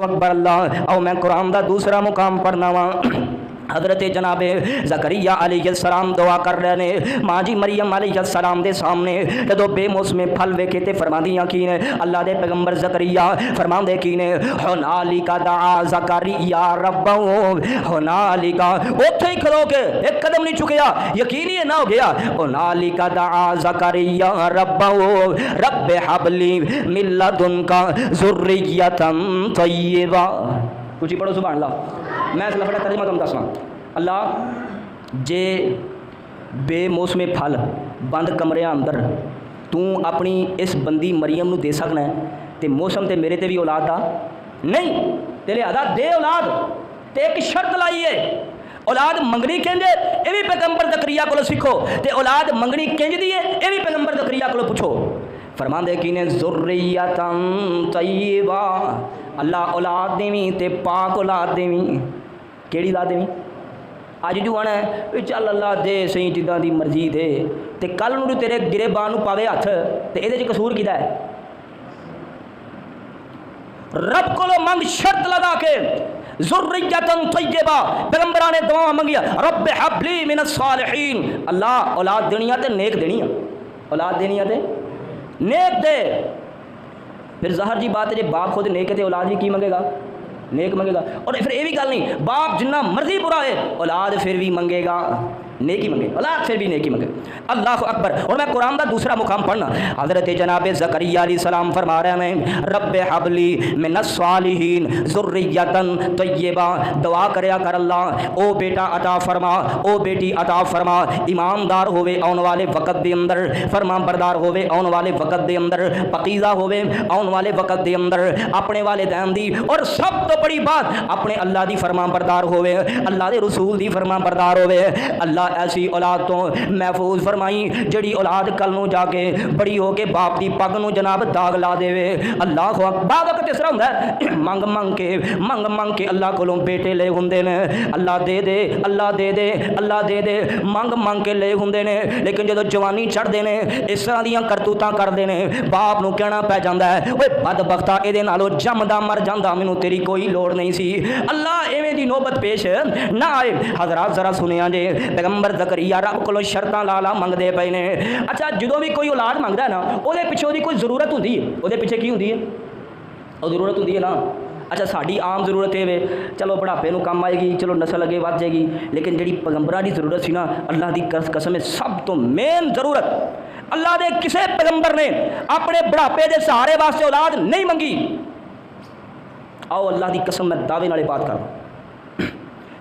अकबर अल्लाह। आओ मैं कुरान का दूसरा मुकाम पढ़ना वा। हज़रत जनाब ज़करिया अलैहिस्सलाम दुआ कर रहे ने माँ जी मरियम अलैहिस्सलाम दे सामने जदों बेमौसमे फल वेखे ते फरमांदियां की ने अल्लाह दे पैगंबर ज़करिया फरमांदे की ने हुनालिका दआ ज़करिया रब्बहू हुनालिका उत्थे ही खलो के एक कदम नहीं चुकया यकीन ही ना हो गया हुनालिका दआ ज़करिया रब्बहू रब्बि हबली मिन लदुनका ज़ुर्रियतन तय्यिबा। कुछ ही पढ़ो सुभान अल्लाह। मैं इस लफड़ा तर्जुमा तुम दसना अल्लाह जे बेमौसमे फल बंद कमरे अंदर तू अपनी इस बंदी मरियम नू दे सकना है ते मौसम ते मेरे ते भी औलाद दा नहीं तेरे आदा दे औलाद ते एक शर्त लाई है औलाद मंगनी केंजे ये भी पैगंबर ज़करिया को सीखो ते औलाद मंगनी केंज दी है ये भी पैगंबर ज़करिया को पूछो। फरमांदे की ने ज़ुर्रियतन तय्यिबा अल्लाह औलाद देवी ते पाक औलाद देवी केड़ी ला देवी अज जो आना है चल अल्लाह दे सही जिदा दी मर्जी दे ते कल नूं तेरे गिरेबान नूं पावे हथ ते इहदे च कसूर किहदा है। रब कोलों मंग शर्त लगा के ज़ुर्रियतन तय्यिबा पैगंबरां ने दुआ मंगिया रब्बि हबली मिनस सालिहीन अल्लाह औलाद देनी है ते नेक देनी है औलाद देनी है ते नेक दे। फिर ज़ाहिर जी बात है जे बाप खुद नेक है तो औलाद भी की मंगेगा नेक मंगेगा। और फिर ये भी गल नहीं बाप जिन्ना मर्जी बुरा है औलाद फिर भी मंगेगा नेकी मंगे औलाद फिर भी नेकी मंगे। अल्लाह अकबर। और मैं कुरान का दूसरा मुकाम पढ़ना हज़रत जनाब ज़करिया अलैहिस्सलाम फरमा रहे हैं रब्बि हबली मिनस सालिहीन ज़ुर्रियतन तय्यिबा दुआ करया कर अल्लाह ओ बेटा अता फरमा ओ बेटी अता फरमा ईमानदार होवे आने वाले वक़्त दे अंदर फरमा बरदार होवे आने वाले वक़्त दे अंदर पकीज़ा होवे आने वाले वक़्त दे अंदर अपने वालिदैन दी और सब तो बड़ी बात अपने अल्लाह दी फरमा बरदार होवे अल्लाह दे रसूल दी फरमा बरदार होवे। अल्लाह ऐसी औलाद तो महफूज फरमाई जड़ी औलाद कल नूं जाके बड़ी हो के बाप की पग नूं जनाब दाग ला देवे। अल्लाह को बाग किस तरह होंदा है मंग मंग के अल्लाह कोलों बेटे ले हुंदे ने अल्लाह दे दे अल्लाह दे दे अल्लाह दे दे मंग के ले हुंदे ने लेकिन जदों जवानी चढ़दे ने इस तरह दीयां करतूतां करदे ने बाप नूं कहना पै जांदा है ओए बदबख्ता इहदे नालों जमदा मर जांदा मैनूं तेरी कोई लोड़ नहीं सी। अल्लाह इवें दी नौबत पेश ना आए। हज़रात जरा सुनिया जे पैगंबर ज़करिया रब कोलों शर्तां ला ला मंगदे पए ने। अच्छा जदों भी कोई औलाद मंगदा ना उहदे पिछे उहदी कोई ज़रूरत हुंदी है उहदे पिछे की हुंदी है ਉਹ ਜ਼ਰੂਰਤ ਹੁੰਦੀ ਹੈ ना। अच्छा साड़ी आम जरूरत है वे चलो बुढ़ापे नूं काम आएगी चलो नस्ल अगे वध जाएगी लेकिन जी पैगंबरां की जरूरत सी ना अल्लाह की कसम है सब तो मेन जरूरत अल्लाह के किसी पैगंबर ने अपने बुढ़ापे के सहारे वास्ते औलाद नहीं मंगी। आओ अल्लाह की कसम मैं दावे नाल बात कर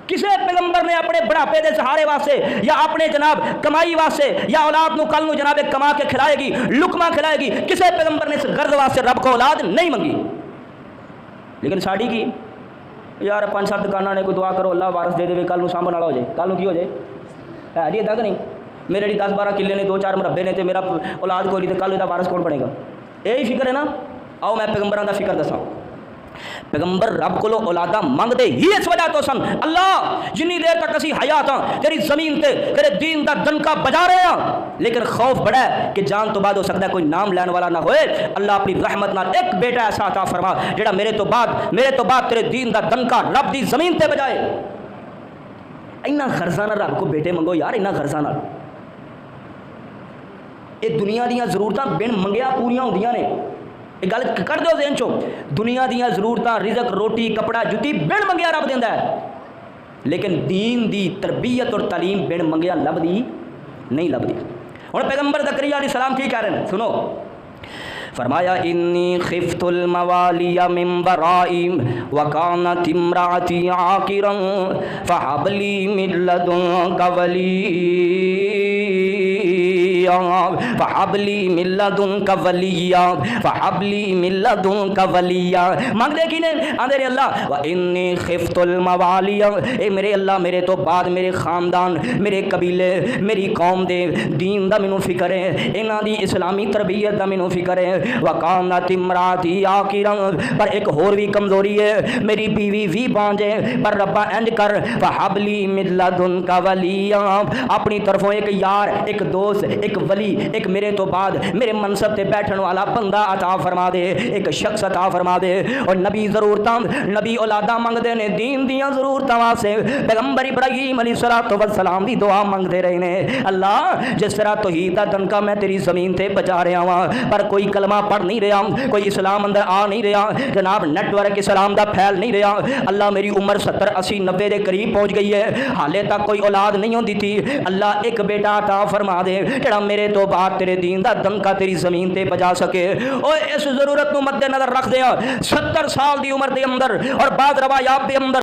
किसी पैगंबर ने अपने बुढ़ापे के सहारे वास्ते या अपने जनाब कमाई वास्ते या औलाद नूं कल नूं जनाब कमा के खिलाएगी लुकमा खिलाएगी किसी पैगंबर ने इस गर्ज वास्ते रब को औलाद नहीं मंगी। लेकिन साड़ी की यार 5-7 दुकाना ने कोई दुआ करो अल्लाह वारस दे दे कल नूं सामभण वाला हो जाए कल नूं की हो जाए है जी इदा कि नहीं मेरे जी 10-12 किले ने 2-4 मुरब्बे ने तो मेरा औलाद कोई नहीं तो कल इसका वारस कौन बनेगा यही फिक्र है ना। आओ मैं पैगंबरां दा फिक्र दसां पैगंबर रब को औलादा मंगते ही इस वजह तो सन अल्लाह जिन्नी देर तक असी हयात हाँ तेरी जमीन ते तेरे दीन का दनका बजा रहे हैं लेकिन खौफ बड़ा है कि जान तो बाद हो सकता है कोई नाम लैन वाला ना होए। अल्लाह अपनी रहमत नाल एक बेटा ऐसा अता फरमा जेड़ा मेरे तो बाद तेरे दीन का दनका रब दी जमीन ते बजाए। इन्ना खर्जा ना रब को बेटे मंगो यार इन्ना खर्जा ना ये दुनिया दी जरूरतां बिन मंगिया पूरियां होंदियां ने गल कर दो ज़हन चो दुनिया दी जरूरतां रिजक रोटी कपड़ा जुत्ती बिन मंगिया रब देंदा है लेकिन दीन दी तरबियत और तालीम बिन मंगिया लभदी नहीं लभदी। हुण पैगंबर ज़करिया अलैहिस्सलाम की कह रहे हैं सुनो फरमाया इन्नी खिफ्तुल मवालिया मिन वराई व कानत इम्राती आकिरन फहबली मिन लदुनका फहबली मिन लदुनका वलिया फहबली मिन लदुनका वलिया मांगदे की ने आंदे रे अल्लाह व इन्नी खिफ्तुल मवालिया ए मेरे अल्लाह मेरे तो बाद मेरे खानदान मेरे कबीले मेरी कौम दे दीन दा मैनू फिक्र है इन्हां दी इस्लामी तरबियत दा मैनू फिक्र है वकानत इमराती आकिरन पर एक होर भी कमजोरी है मेरी बीवी भी बांझे पर रब्बा इंज कर फहबली मिन लदुनका वलिया अपनी तरफों एक यार एक दोस्त एक ایک ولی، ایک میرے تو بعد میرے منصب تے بیٹھن والا بندہ عطا فرما دے، ایک شخص عطا فرما دے۔ اور نبی ضرورتاں، نبی اولاداں منگدے نے دین دیاں ضرورتاں واسطے، پیغمبر ابراہیم علیہ السلام دی دعا منگدے رہے نے، اللہ جس طرح توحید دا دنکا میں تیری زمین تے بجا رہا ہاں، پر کوئی کلمہ پڑھ نہیں رہا، کوئی اسلام اندر آ نہیں رہا جناب، نیٹ ورک اسلام دا پھیل نہیں رہا، اللہ میری عمر 70 80 90 دے قریب پہنچ گئی ہے، حالے تک کوئی اولاد نہیں ہوندی تھی، اللہ ایک بیٹا عطا فرما دے جڑا میرے تو بعد تیرے دین دا دنکا تیری زمین تے بجا سکے۔ اور اس ضرورت کو مد نظر رکھ دیا 70 سال دی عمر دے اندر اور بعض روایات دے اندر